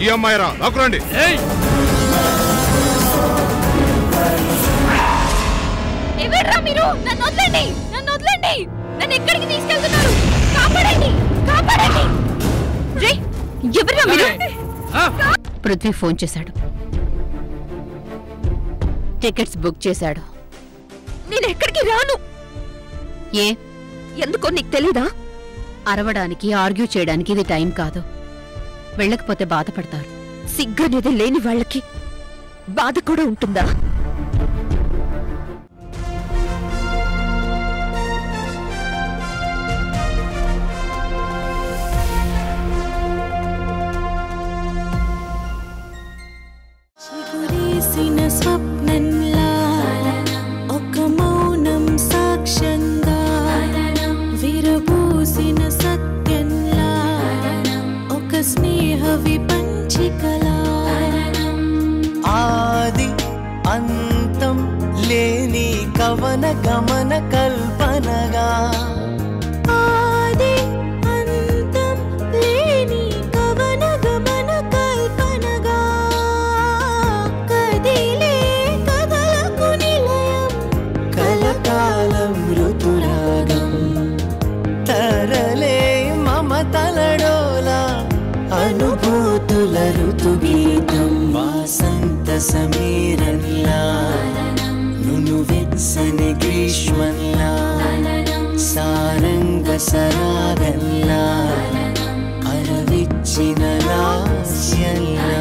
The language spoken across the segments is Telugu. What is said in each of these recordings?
ఈ అమ్మాయిరా లాక్కురండి. ఎవర్రా మీరు? నన్ను వదలండి, నన్ను వదలండి. నన్ను ఎక్కడికి తీసుకెళ్తున్నారు? కాపాడండి, కాపాడండి. రే ఎవర్రా మీరు? పృథ్వీ ఫోన్ చేశాడు, టికెట్స్ బుక్ చేశాడు. నేను ఎక్కడికి రాను. ఏ ఎందుకో నీకు తెలీదా? అరవడానికి ఆర్గ్యూ చేయడానికి ఇది టైం కాదు. వెళ్ళకపోతే బాధపడతారు. సిగ్గనేది లేని వాళ్ళకి బాధ కూడా ఉంటుందా? స్వప్నంలా ఒక మౌనం సాక్ష్యంగా విరబూసిన సత్యంలా ఒక స్నేహ విపంచికలా ఆది అంతం లేని కవన గమన కల్పనగా ఆది అంతం లేని కవన గమన కల్పనగా కదిలే కథలకు నిలయం కలకాలం ఋతురాగం తరలే మమతలడోలా అనుభూతుల ఋతుగీతం వాసంత సమీరంలా నును వెచ్చని గ్రీష్మంలా సారంగ సరాగంలా అరవిచ్చిన లాస్యంలా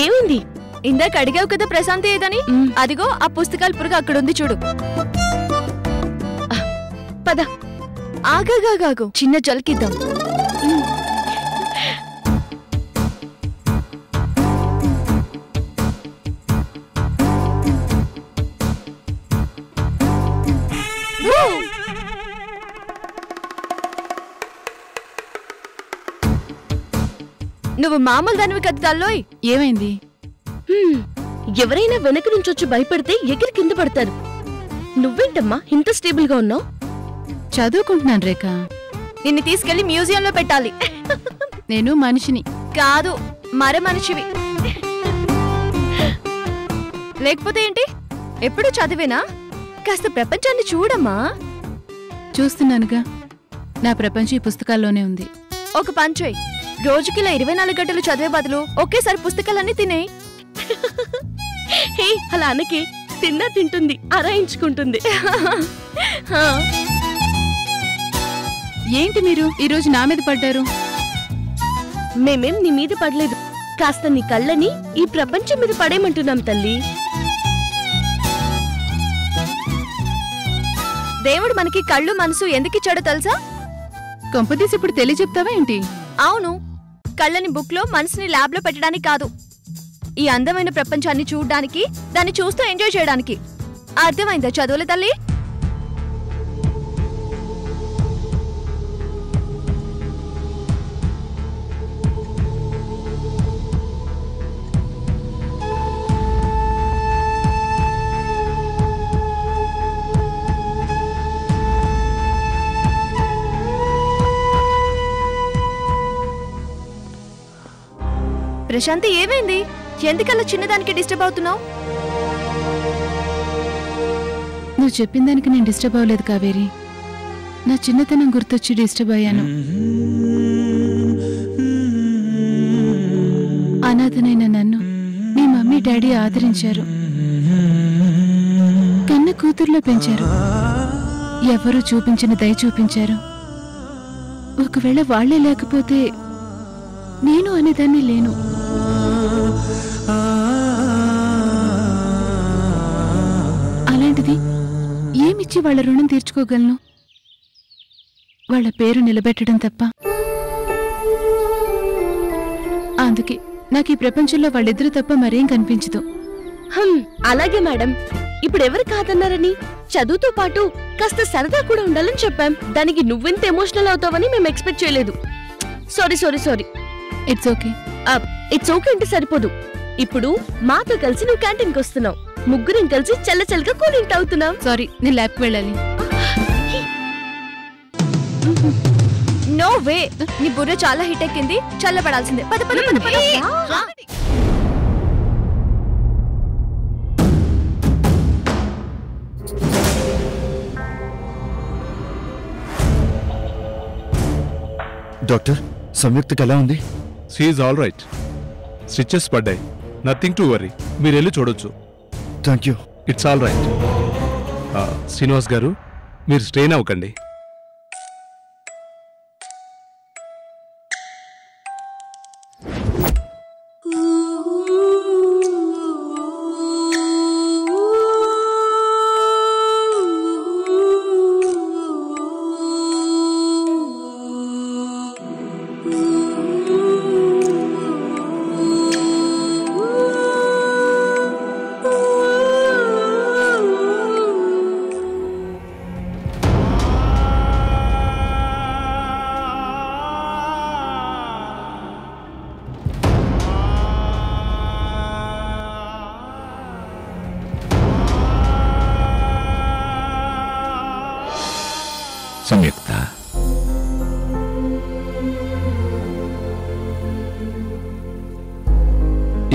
ఏమైంది? ఇందాక అడిగావు కదా ప్రశాంతి ఏదని. అదిగో ఆ పుస్తకాల పురుగు అక్కడ ఉంది చూడు. పద. ఆగాగాగాగు, చిన్న జలకిద్దాం. నువ్వు మామూలు దానివి కదా తల్లోయ్. ఏమైంది? ఎవరైనా వెనక నుంచొచ్చి భయపడితే ఎగిరి కింద పడతారు. నువ్వేంటమ్మా ఇంత స్టేబుల్ గా ఉన్నావు? చదువుకుంటున్నాను రేఖ. నిన్ను తీసుకెళ్లి మ్యూజియంలో పెట్టాలి. నేను మనిషిని కాదు, మర మనిషివి. లేకపోతే ఏంటి? ఎప్పుడు చదివేనా? కాస్త ప్రపంచాన్ని చూడమ్మా. చూస్తున్నానుగా, నా ప్రపంచం ఈ పుస్తకాల్లోనే ఉంది. ఒక పంచోయ్, రోజుకిలా 24 గంటలు చదివే బదులు ఒకేసారి పుస్తకాలన్నీ తినేయి. అలా అనకి, తిన్నా తింటుంది, అరాయించుకుంటుంది. ఏంటి మీరు ఈరోజు నా మీద పడ్డారు? మేమేం నీ మీద పడలేదు, కాస్త నీ కళ్ళని ఈ ప్రపంచం మీద పడేయమంటున్నాం తల్లి. దేవుడు మనకి కళ్ళు మనసు ఎందుకిచ్చాడో తెలుసా? కొంపదీసి ఇప్పుడు తెలియచెప్తావా ఏంటి? అవును, కళ్ళని బుక్ లో మనసుని ల్యాబ్ లో పెట్టడానికి కాదు, ఈ అందమైన ప్రపంచాన్ని చూడడానికి, దాన్ని చూస్తూ ఎంజాయ్ చేయడానికి. అర్థమైందా చదువుల తల్లి? ప్రశాంతి ఏమైంది? ఎందుకలా చిన్నదానికి డిస్టర్బ్ అవుతున్నావు? నువ్వు చెప్పిన దానికి నేను డిస్టర్బ్ అవ్వలేదు కావేరి. నా చిన్నతనం గుర్తొచ్చి డిస్టర్బ్ అయ్యాను. అనాథనైన నన్ను మీ మమ్మీ డాడీ ఆదరించారు, కన్న కూతుర్లో పెంచారు, ఎవరూ చూపించిన దయ చూపించారు. ఒకవేళ వాళ్లే లేకపోతే నేను అనేదాన్ని లేను. అలాంటిది ఏమిచ్చి వాళ్ళ రుణం తీర్చుకోగలను? వాళ్ళ పేరు నిలబెట్టడం తప్ప. అందుకే నాకు ఈ ప్రపంచంలో వాళ్ళిద్దరూ తప్ప మరేం కనిపించదు. అలాగే మేడం. ఇప్పుడు ఎవరు కాదన్నారని చదువుతో పాటు కాస్త సరదా కూడా ఉండాలని చెప్పాం. దానికి నువ్వెంత ఎమోషనల్ అవుతావని మేము ఎక్స్పెక్ట్ చేయలేదు. Sorry sorry sorry. It's okay. It's okay అంటే సరిపోదు. ఇప్పుడు మాతో కలిసి నువ్వు క్యాంటీన్కి వస్తున్నావు. ముగ్గురం కలిసి చల్లచల్లగా కూలింగ్ తాగుతున్నాం. సారీ, నేను ల్యాబ్కి వెళ్ళాలి. No way. నీ బుర్ర చాలా హిట్ ఎక్కింది. చల్లబడాల్సిందే. పద పద పద పద. డాక్టర్, సంయుక్తకి ఎలా ఉంది? She's all right. స్టిచెస్ పడ్డాయి. Nothing to worry. మీరు వెళ్ళి చూడొచ్చు. Thank you. It's all right. Srinivas garu, మీరు స్ట్రెయిన్ అవ్వకండి. సంయుక్త,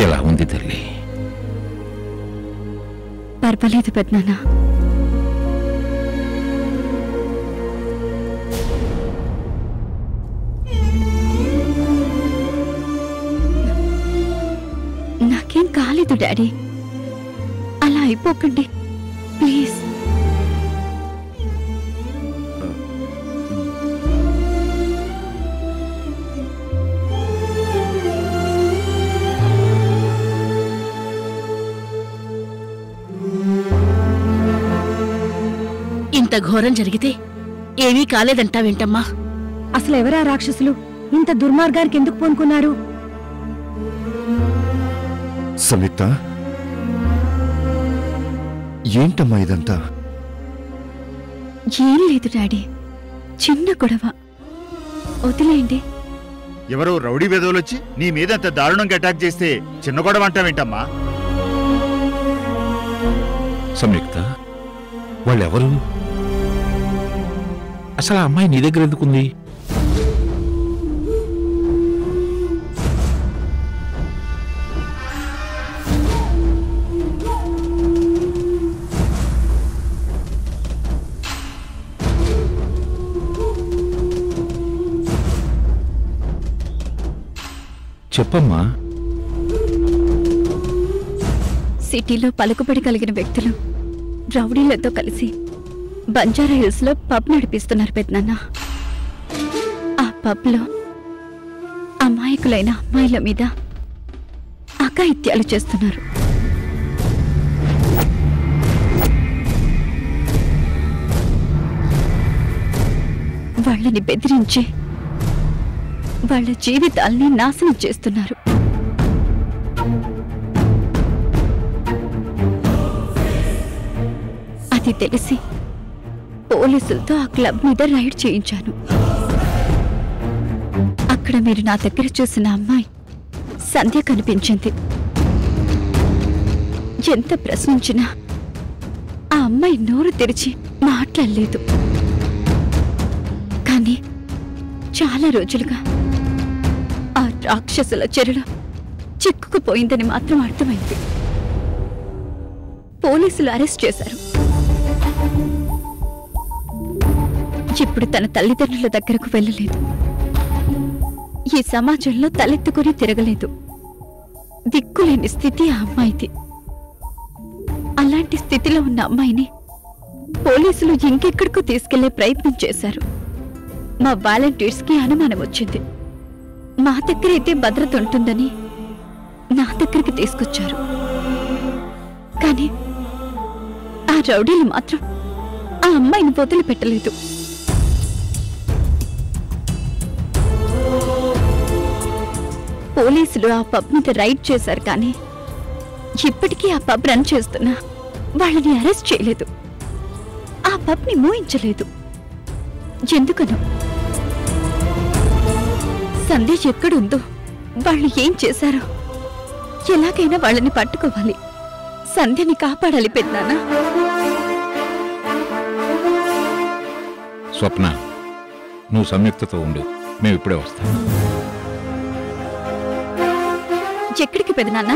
ఎలా ఉంది తల్లి? పర్వాలేదు పెద్దనాన్న. నాకేం కాలేదు డాడీ. అలా అయిపోకండి ప్లీజ్. ఇంత ఘోరం జరిగితే ఏమీ కాలేదంటావేంటమ్మా? అసలు ఎవరా రాక్షసులు? ఇంత దుర్మార్గానికి ఎందుకు పూనుకున్నారు? సంయుక్త, ఏంటమ్మా ఇదంతా? ఏం లేదు డాడీ, చిన్న గొడవ, వదిలేయండి. ఎవరో రౌడీ వెధవులొచ్చి నీ మీద అంత దారుణంగా అటాక్ చేస్తే చిన్న గొడవ అంటావేంటమ్మా? సంయుక్త, వాళ్ళెవరు? అసలు ఆ అమ్మాయి నీ దగ్గర ఎందుకుంది? చెప్పమ్మా. సిటీలో పలుకుబడి కలిగిన వ్యక్తులు రౌడీలతో కలిసి బంజారా హిల్స్ లో పబ్ నడిపిస్తున్నారు పెద్దనాన్న. ఆ పబ్లో అమాయకులైన అమ్మాయిల మీద అఘాయిత్యాలు చేస్తున్నారు. వాళ్ళని బెదిరించి వాళ్ళ జీవితాల్ని నాశనం చేస్తున్నారు. అది తెలిసి పోలీసులతో ఆ క్లబ్ మీద రైడ్ చేయించాను. అక్కడ మీరు నా దగ్గర చూసిన అమ్మాయి సంధ్య కనిపించింది. ఎంత ప్రశ్నించినా ఆ అమ్మాయి నోరు తెరిచి మాట్లాడలేదు. కానీ చాలా రోజులుగా ఆ రాక్షసుల చెరలో చిక్కుకుపోయిందని మాత్రం అర్థమైంది. పోలీసులు అరెస్ట్ చేశారు. ఇప్పుడు తన తల్లిదండ్రుల దగ్గరకు వెళ్ళలేదు. ఈ సమాజంలో తలెత్తుకుని తిరగలేదు. దిక్కులేని స్థితి ఆ అమ్మాయిది. అలాంటి స్థితిలో ఉన్న అమ్మాయిని పోలీసులు ఇంకెక్కడికో తీసుకెళ్లే ప్రయత్నం చేశారు. మా వాలంటీర్స్ కి అనుమానం వచ్చింది. మా దగ్గరైతే భద్రత ఉంటుందని నా దగ్గరికి తీసుకొచ్చారు. కానీ ఆ రౌడీలు మాత్రం ఆ అమ్మాయిని వదిలిపెట్టలేదు. పోలీసులు ఆ పబ్ మీద రైడ్ చేశారు, కానీ ఇప్పటికీ ఆ పబ్ రన్ చేస్తున్నా వాళ్ళని అరెస్ట్ చేయలేదు, ఆ పబ్ని మూయించలేదు. ఎందుకనో సందేశ్ ఎక్కడుందో, వాళ్ళు ఏం చేశారో ఎలాగైనా వాళ్ళని పట్టుకోవాలి. సంధ్యని కాపాడాలి పెద్దనాన్న. స్వప్న, నువ్వు సంయుక్తతో ఉండు, మేము ఇప్పుడే వస్తాం. ఎక్కడికి పెద్దనాన్న?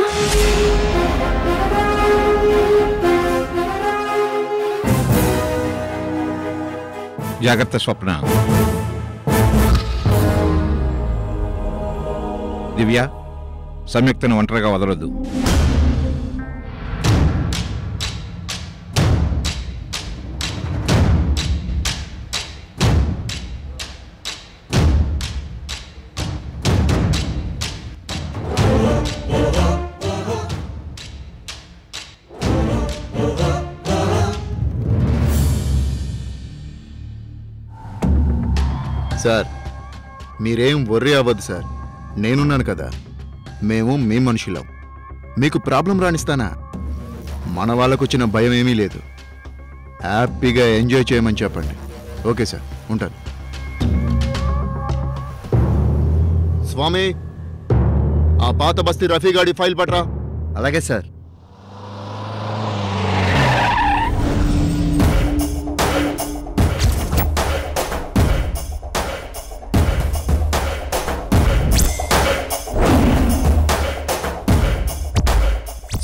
జాగ్రత్త స్వప్న. దివ్య, సంయుక్తను ఒంటరిగా వదలొద్దు. సార్, మీరేం వర్రీ అవ్వద్దు సార్, నేనున్నాను కదా. మేము మీ మనుషులం, మీకు ప్రాబ్లం రానిస్తానా? మన వాళ్ళకొచ్చిన భయం ఏమీ లేదు. హ్యాపీగా ఎంజాయ్ చేయమని చెప్పండి. ఓకే సార్, ఉంటాను. స్వామి, ఆ పాత బస్తీ రఫీ గాడి ఫైల్ పట్రా. అలాగే సార్.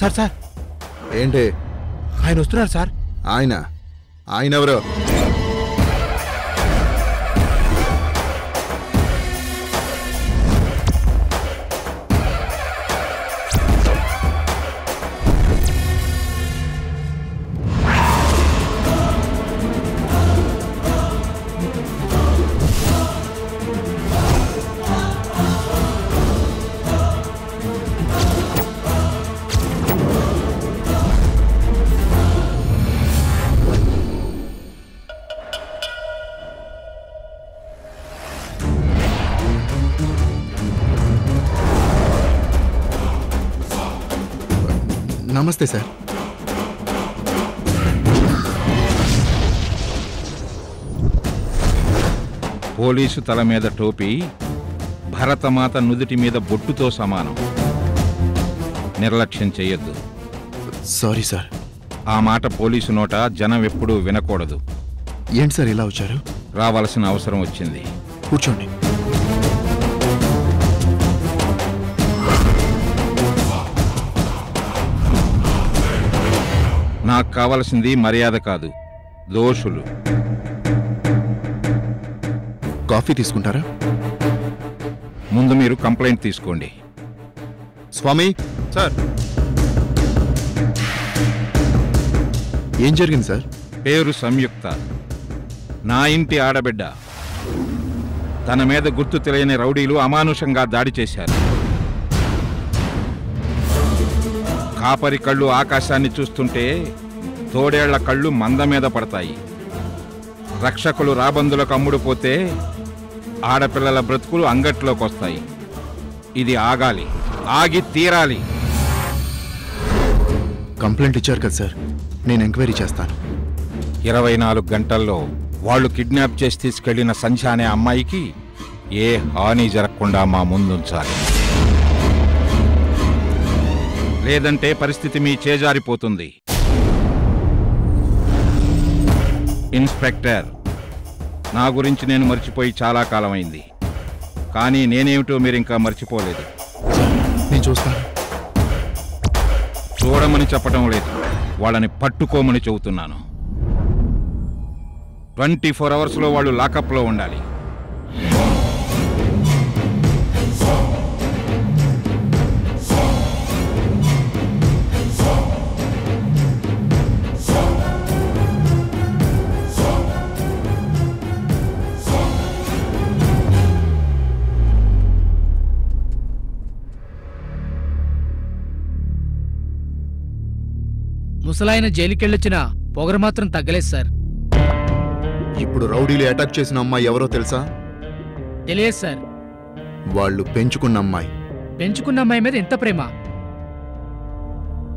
సార్ సార్, ఏంటి? ఆయన వస్తున్నారు సార్. ఆయన ఎవరు? నమస్తే సార్. పోలీసు తల మీద టోపీ భరతమాత నుదుటి మీద బొట్టుతో సమానం. నిర్లక్ష్యం చెయ్యొద్దు. Sorry sir. ఆ మాట పోలీసు నోట జనం ఎప్పుడూ వినకూడదు. ఏంటి సార్ ఇలా వచ్చారు? రావాల్సిన అవసరం వచ్చింది. కూర్చోండి. నాకు కావలసింది మర్యాద కాదు, దోషులు. కాఫీ తీసుకుంటారా? ముందు మీరు కంప్లైంట్ తీసుకోండి. స్వామి. సార్. ఏం జరిగింది సార్? పేరు సంయుక్త, నా ఇంటి ఆడబిడ్డ. తన మీద గుర్తు తెలియని రౌడీలు అమానుషంగా దాడి చేశారు. కాపరి కళ్ళు ఆకాశాన్ని చూస్తుంటే తోడేళ్ల కళ్ళు మంద మీద పడతాయి. రక్షకులు రాబందులకు అమ్ముడుపోతే ఆడపిల్లల బ్రతుకులు అంగట్లోకి వస్తాయి. ఇది ఆగాలి, ఆగి తీరాలి. కంప్లైంట్ ఇచ్చారు కదా సార్, నేను ఎంక్వైరీ చేస్తాను. 24 గంటల్లో వాళ్ళు కిడ్నాప్ చేసి తీసుకెళ్లిన సంధ్య అనే అమ్మాయికి ఏ హాని జరగకుండా మా ముందుంచాలి. లేదంటే పరిస్థితి మీ చేజారిపోతుంది. ఇన్స్పెక్టర్, నా గురించి నేను మర్చిపోయి చాలా కాలమైంది, కానీ నేనేమిటో మీరు ఇంకా మర్చిపోలేదు. నేను చూస్తాను. చూడమని చెప్పటం లేదు, వాళ్ళని పట్టుకోమని చెబుతున్నాను. 24 అవర్స్లో వాళ్ళు లాకప్లో ఉండాలి. ముసలాయన జైలుకెళ్ళొచ్చినా పొగరు మాత్రం తగ్గలేదు సార్. ఇప్పుడు రౌడీలు అటాక్ చేసిన అమ్మాయి ఎవరో తెలుసా? తెలియదు సార్. వాళ్ళు పెంచుకున్న అమ్మాయి. పెంచుకున్న అమ్మాయి మీద ఇంత ప్రేమ?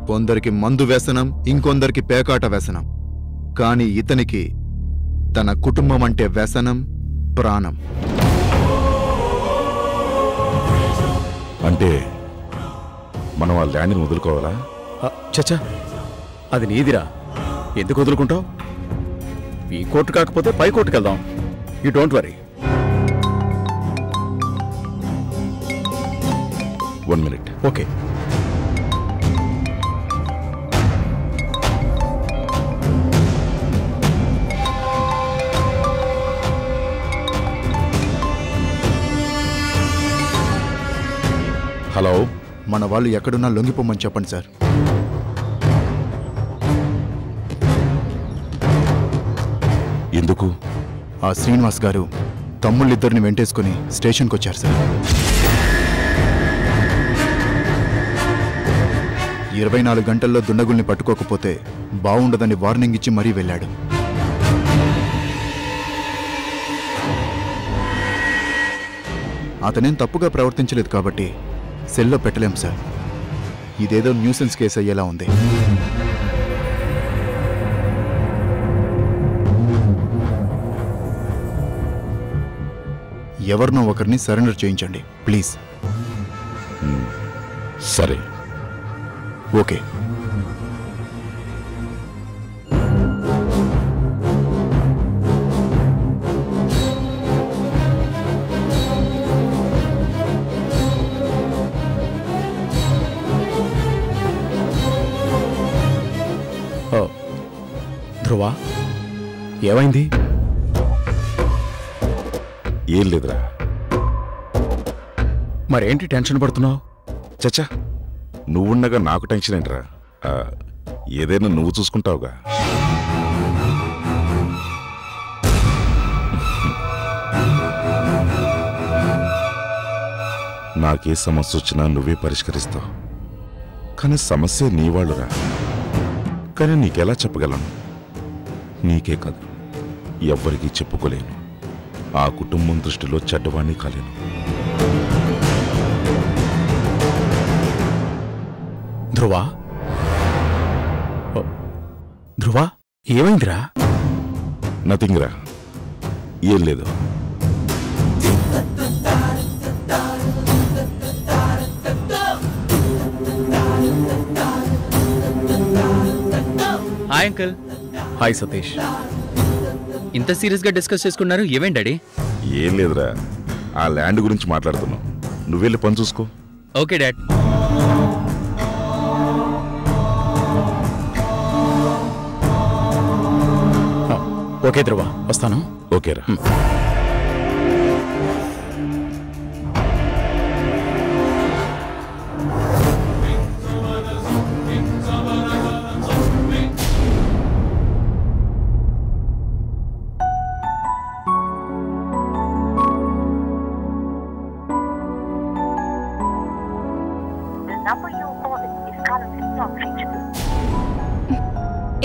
కొందరికి మందు వ్యసనం, ఇంకొందరికి పేకాట వ్యసనం. కాని ఇతనికి తన కుటుంబం అంటే వ్యసనం, ప్రాణం. అంటే మనం ఆ ల్యాండ్ని వదులుకోవాలా? చచ్చా, అది నీదిరా, ఎందుకు వదులుకుంటావు? ఈ కోర్టు కాకపోతే పై కోర్టుకు వెళ్దాం. You don't worry. 1 minute. Okay. Hello, మన వాళ్ళు ఎక్కడున్నా లొంగిపోమని చెప్పండి సార్. ఎందుకు? ఆ శ్రీనివాస్ గారు తమ్ముళ్ళిద్దరిని వెంటేసుకుని స్టేషన్కి వచ్చారు సార్. 24 గంటల్లో దుండగుల్ని పట్టుకోకపోతే బావుండదని వార్నింగ్ ఇచ్చి మరీ వెళ్ళాడు. అతనేం తప్పుగా ప్రవర్తించలేదు కాబట్టి సెల్లో పెట్టలేం సార్. ఇదేదో న్యూసెన్స్ కేసు అయ్యేలా ఉంది. ఎవరినో ఒకరిని సరెండర్ చేయించండి ప్లీజ్. సరే, ఓకే. ధ్రువ, ఏమైంది? ఏం లేదురా. మరేంటి టెన్షన్ పడుతున్నావు? చచ్చా, నువ్వుండగా నాకు టెన్షన్ ఏంట్రా? ఏదైనా నువ్వు చూసుకుంటావుగా. నాకే సమస్య వచ్చినా నువ్వే పరిష్కరిస్తావు. కానీ సమస్య నీ వాళ్ళురా. కానీ నీకెలా చెప్పగలను? నీకే కాదు, ఎవ్వరికీ చెప్పుకోలేను. ఆ కుటుంబం దృష్టిలో చెడ్డవాణ్ణి కాలేను. ధ్రువా, ధ్రువా, ఏమైందిరా? నథింగ్ రా, ఏం లేదు. Hi uncle. హాయ్ సతీష్. ఇంత సీరియస్ గా డిస్కస్ చేసుకున్నారు, ఏమేంటి డాడీ? ఏం లేదురా, ఆ ల్యాండ్ గురించి మాట్లాడుతున్నాం. నువ్వెళ్ళి పని చూసుకో. Okay dad. ఓకే ధ్రువ, వస్తాను. ఓకేరా.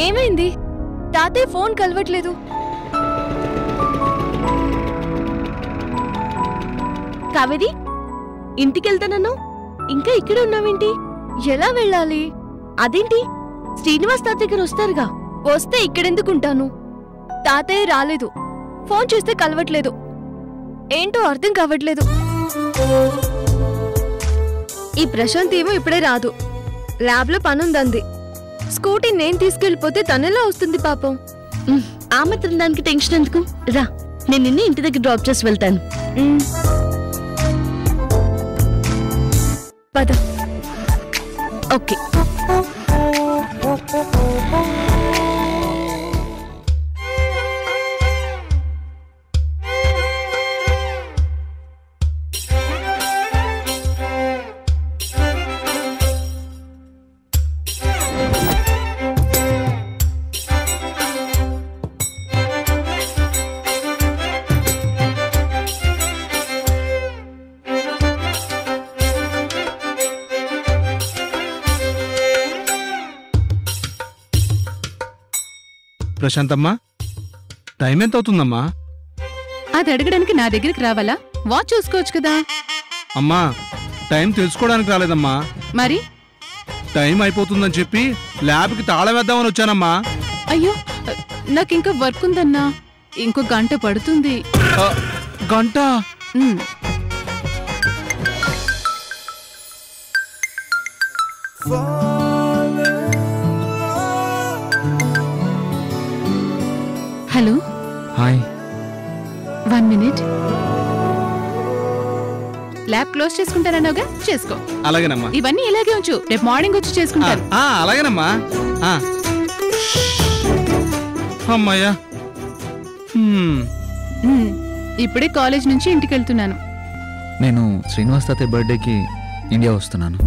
ఏమైంది? తాతయ్య ఫోన్ కలవట్లేదు. కావేరి, ఇంటికెళ్తానన్నా ఇంకా ఇక్కడే ఉన్నావేంటి? ఎలా వెళ్ళాలి? అదేంటి, శ్రీనివాస్ తాతయ్య గారు వస్తారుగా. వస్తే ఇక్కడెందుకుంటాను? తాతయ్య రాలేదు, ఫోన్ చేస్తే కలవట్లేదు. ఏంటో అర్థం కావట్లేదు. ఈ ప్రశాంత్ ఏమో ఇప్పుడే రాదు, ల్యాబ్లో పనుందంది. స్కూటీ నేను తీసుకెళ్ళిపోతే తనెలా వస్తుంది పాపం. ఆ మాత్రం దానికి టెన్షన్ ఎందుకు? రా, నేను నిన్ను ఇంటి దగ్గర డ్రాప్ చేసి వెళ్తాను. పద. ఓకే. ప్రశాంతమ్మా, టైం ఎంత అవుతుందమ్మా? అది అడగడానికి నా దగ్గరికి రావాలా? వాచ్ చూసుకోవచ్చు కదా. అమ్మా, టైం తెలుసుకోవడానికి రాలేదమ్మా. మరి టైం అయిపోతుందని చెప్పి ల్యాబ్కి తాళం వేద్దామని వచ్చానమ్మా. అయ్యో నాకింకా వర్క్ ఉందన్నా, ఇంకో గంట పడుతుంది. గంట? Hello. Hi. 1 minute. Lab close చేసుకుంటారన్నావుగా, చేసుకో. అలాగేనమ్మా. ఇవన్నీ ఇలాగే ఉంచు, రేపు మార్నింగ్ వచ్చి చేసుకుంటాను. అలాగేనమ్మా. అమ్మాయ్యా. ఇప్పుడే కాలేజ్ నుంచి ఇంటికి వెళ్తున్నాను. నేను శ్రీనివాస్ తాతయ్య బర్త్డేకి ఇండియా వస్తున్నాను.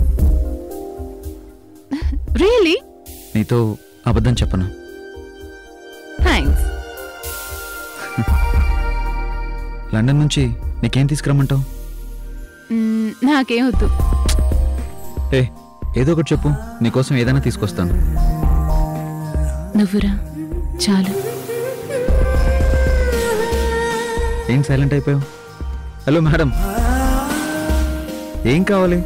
రియలీ? నీతో అబద్ధం చెప్పను. థ్యాంక్స్. లండన్ నుంచి నీకేం తీసుకురమ్మంటావు? నాకేం వద్దు. ఏదో ఒకటి చెప్పు, నీకోసం ఏదైనా తీసుకొస్తాను. నువ్వురా చాలు. ఏం సైలెంట్ అయిపోయావు? హలో మేడం, ఏం కావాలి?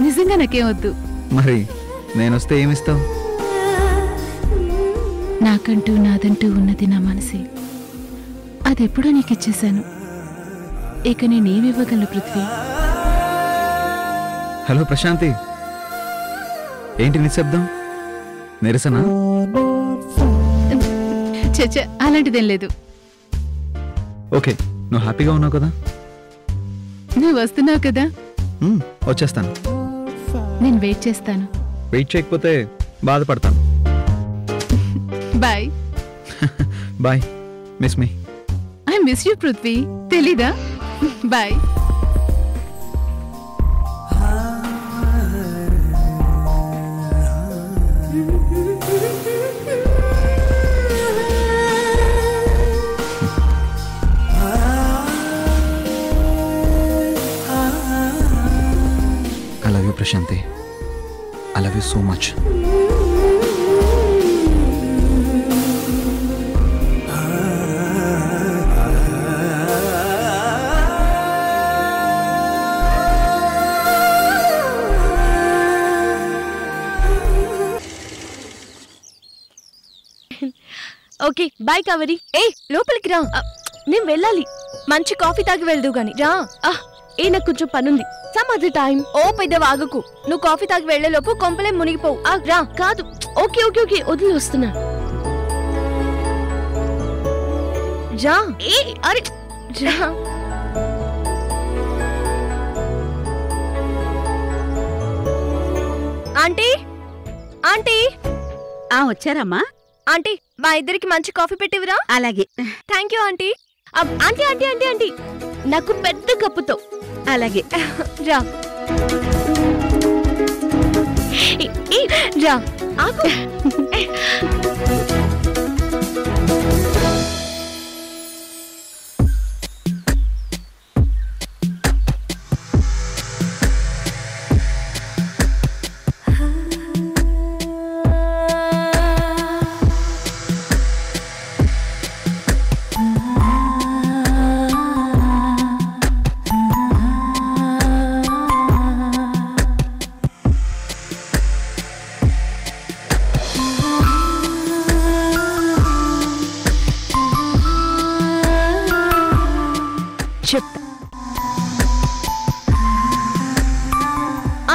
నిజంగా నాకేం వద్దు. మరి నేను వస్తే ఏమిస్తావు? నాకంటూ నాదంటూ ఉన్నది నా మనసే, అది ఎప్పుడో నీకు ఇచ్చేశాను. ఇక నేనేమివ్వగలను పృథ్వీ? హలో ప్రశాంతి, ఏంటి నిశ్శబ్దం? నిరసనా? చచ్చ, అలాంటిదేం లేదు. ఓకే, నువ్వు హ్యాపీగా ఉన్నావు కదా? నువ్వు వస్తున్నావు కదా? వచ్చేస్తాను. నేను వెయిట్ చేస్తాను. వెయిట్ చేయకపోతే బాధపడతాను. Bye. Bye. Miss me. I miss you Prithvi, తెలీదా? Bye. I love you, Prashanti. I love you so much. Okay bye Kaveri. లోపలికి రా, నేను వెళ్ళాలి. మంచి కాఫీ తాగి వెళ్దు గాని రా. నాకు కొంచెం పనుంది. Some other time. ఓ పెద్ద వాగకు, నువ్వు కాఫీ తాగి వెళ్లేలోపు కొంపలే మునిగిపోవు. రా. కాదు. ఓకే ఓకే ఓకే వదిలి వస్తున్నా. రా. అరే రా. Aunty, aunty. వచ్చారమ్మా. ఆంటీ, మా ఇద్దరికి మంచి కాఫీ పెట్టివిరా? అలాగే. Thank you aunty. Aunty aunty aunty aunty నాకు పెద్ద కప్పుతో. అలాగే. రా రా. ఆగు.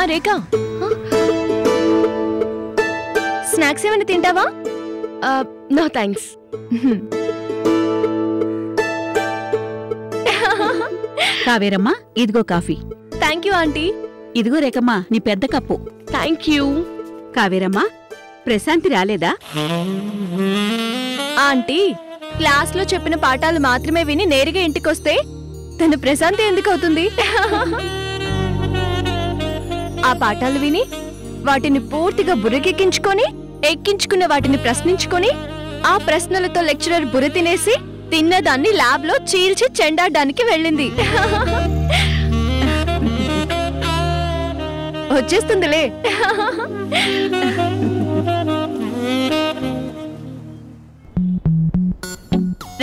రేఖ, స్నాక్స్ ఏమైనా తింటావా? No thanks. కావేరమ్మా, ఇదిగో కాఫీ. Thank you aunty. ఇదిగో రేఖమ్మా, నీ పెద్ద కప్పు. Thank you. కావేరమ్మా, ప్రశాంతి రాలేదా? ఆంటీ, క్లాస్ లో చెప్పిన పాఠాలు మాత్రమే విని నేరుగా ఇంటికొస్తే తను ప్రశాంతి ఎందుకు అవుతుంది? ఆ పాఠాలు విని వాటిని పూర్తిగా బుర్రకెక్కించుకొని, ఎక్కించుకున్న వాటిని ప్రశ్నించుకొని, ఆ ప్రశ్నలతో లెక్చరర్ బుర్ర తినేసి తిన్నదాన్ని ల్యాబ్ లో చీల్చి చెండాడడానికి వెళ్ళింది. వచ్చేస్తుందిలే.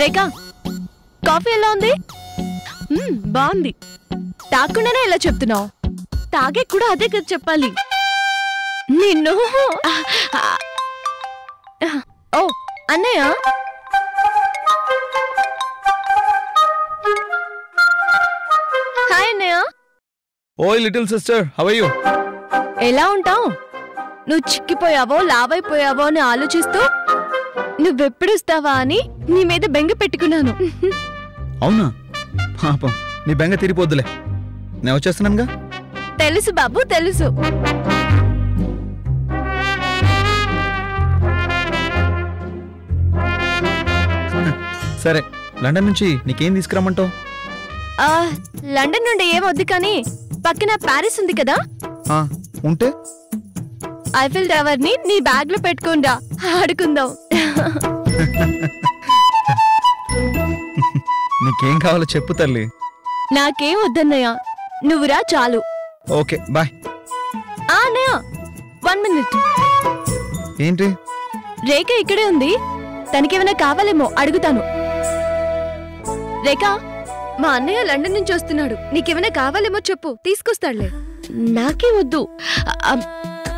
రేఖ, కాఫీ ఎలా ఉంది? బాగుంది. తాకుండానే ఎలా చెప్తున్నావు? తాగే కూడా అదే కదా చెప్పాలి. నిన్ను ఓ అన్నయ్య, హాయ్ అన్నయ్య. ఓయ్ little sister, how are you? ఎలా ఉంటావు? నువ్వు చిక్కిపోయావో లావైపోయావో అని ఆలోచిస్తూ నువ్వెప్పుడొస్తావా అని నీ మీద బెంగ పెట్టుకున్నాను. అవునా? పాపం, నీ బెంగ తీరిపోద్దులే, నేను వచ్చేస్తున్నానుగా. తెలుసు బాబు, తెలుసు. సరే, లండన్ నుంచి నీకేం తీసుకురమ్మంటావు? లండన్ నుండి ఏమొద్దు కానీ పక్కన ప్యారిస్ ఉంది కదా, ఉంటే ఐఫిల్ టవర్ ని నీ బ్యాగ్ లో పెట్టుకుందా, ఆడుకుందాం. నీకేం కావాలో చెప్పు తల్లి. నాకేం వద్దన్నయ్య, నువ్వురా చాలు. Okay bye. అన్నయ్య 1 మినిట్. ఏంటి? రేఖ ఇక్కడే ఉంది, తనకేమైనా కావాలేమో అడుగుతాను. రేఖ, మా అన్నయ్య లండన్ నుంచి వస్తున్నాడు, నీకేమైనా కావాలేమో చెప్పు, తీసుకొస్తాడులే. నాకేం వద్దు.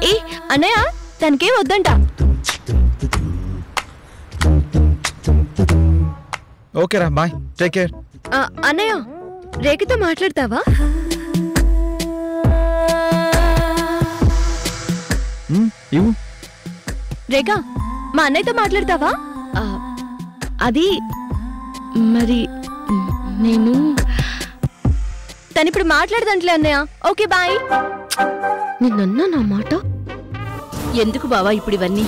ఏ అన్నయ్య, తనకేం వద్దంట. ఓకేరా, బాయ్, టేక్ కేర్. అన్నయ్య, రేఖతో మాట్లాడతావా? ఇవ్వు. రేఖ, మా అన్నయ్యతో మాట్లాడతావా? అది మరి నేను తనిప్పుడు మాట్లాడదంట్లే అన్నయ్య. Okay bye. నిన్నన్నా నా మాట. ఎందుకు బావా ఇప్పుడు ఇవన్నీ?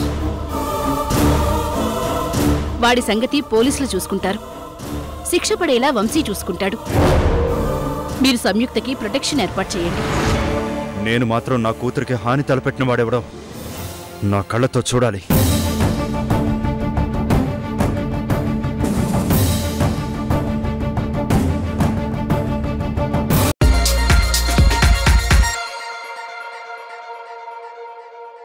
వాడి సంగతి పోలీసులు చూసుకుంటారు, శిక్ష పడేలా వంశీ చూసుకుంటాడు. మీరు సంయుక్తకి ప్రొటెక్షన్ ఏర్పాటు చేయండి. నేను మాత్రం నా కూతురికి హాని తలపెట్టిన వాడెవడో నా కళ్ళతో చూడాలి.